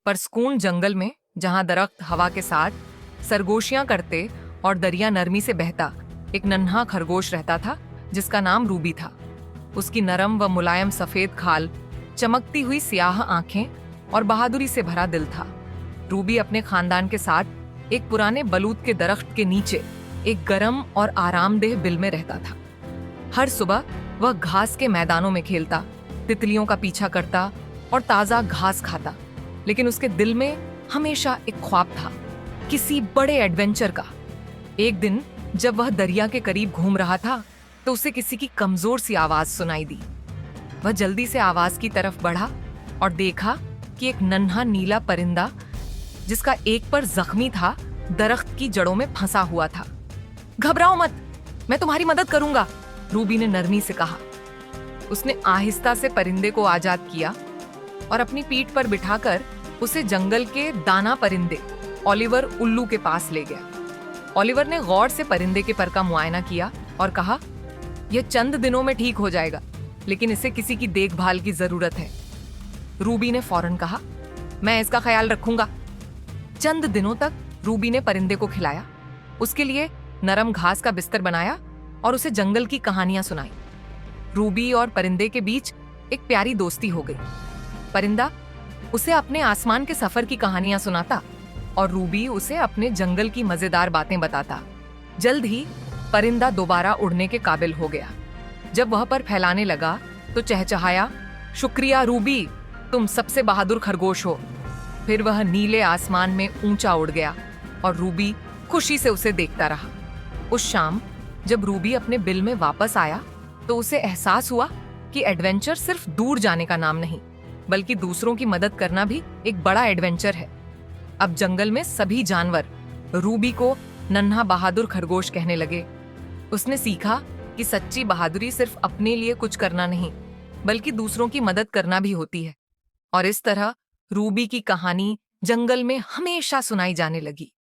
परस्कून जंगल में जहां दरख्त हवा के साथ सरगोशियां करते और दरिया नरमी से बहता, एक नन्हा खरगोश रहता था जिसका नाम रूबी था। उसकी नरम व मुलायम सफेद खाल, चमकती हुई स्याह आंखें और बहादुरी से भरा दिल था। रूबी अपने खानदान के साथ एक पुराने बलूत के दरख्त के नीचे एक गर्म और आरामदेह बिल में रहता था। हर सुबह वह घास के मैदानों में खेलता, तितलियों का पीछा करता और ताजा घास खाता, लेकिन उसके दिल में हमेशा एक ख्वाब था, किसी बड़े एडवेंचर का। एक दिन जब वह दरिया के करीब घूम रहा था तो उसे किसी की कमजोर सी आवाज सुनाई दी। वह जल्दी से आवाज की तरफ बढ़ा और देखा कि एक नन्हा नीला परिंदा, जिसका एक पर जख्मी था, दरख्त की जड़ों में फंसा हुआ था। घबराओ मत, मैं तुम्हारी मदद करूंगा, रूबी ने नरमी से कहा। उसने आहिस्ता से परिंदे को आजाद किया और अपनी पीठ पर बिठाकर उसे जंगल के दाना परिंदे ओलिवर उल्लू के पास ले गया। ओलिवर ने गौर से परिंदे के पर का मुआयना किया और कहा, यह चंद दिनों में ठीक हो जाएगा, लेकिन इसे किसी की देखभाल की जरूरत है। रूबी ने फौरन कहा, मैं इसका ख्याल रखूंगा। चंद दिनों तक रूबी ने परिंदे को खिलाया, उसके लिए नरम घास का बिस्तर बनाया और उसे जंगल की कहानियां सुनाई। रूबी और परिंदे के बीच एक प्यारी दोस्ती हो गई। परिंदा उसे अपने आसमान के सफर की कहानियां सुनाता और रूबी उसे अपने जंगल की मजेदार बातें बताता। जल्द ही परिंदा दोबारा उड़ने के काबिल हो गया। जब वह पर फैलाने लगा तो चहचहाया, शुक्रिया रूबी, तुम सबसे बहादुर खरगोश हो। फिर वह नीले आसमान में ऊंचा उड़ गया और रूबी खुशी से उसे देखता रहा। उस शाम जब रूबी अपने बिल में वापस आया तो उसे एहसास हुआ कि एडवेंचर सिर्फ दूर जाने का नाम नहीं, बल्कि दूसरों की मदद करना भी एक बड़ा एडवेंचर है। अब जंगल में सभी जानवर रूबी को नन्हा बहादुर खरगोश कहने लगे। उसने सीखा कि सच्ची बहादुरी सिर्फ अपने लिए कुछ करना नहीं, बल्कि दूसरों की मदद करना भी होती है। और इस तरह रूबी की कहानी जंगल में हमेशा सुनाई जाने लगी।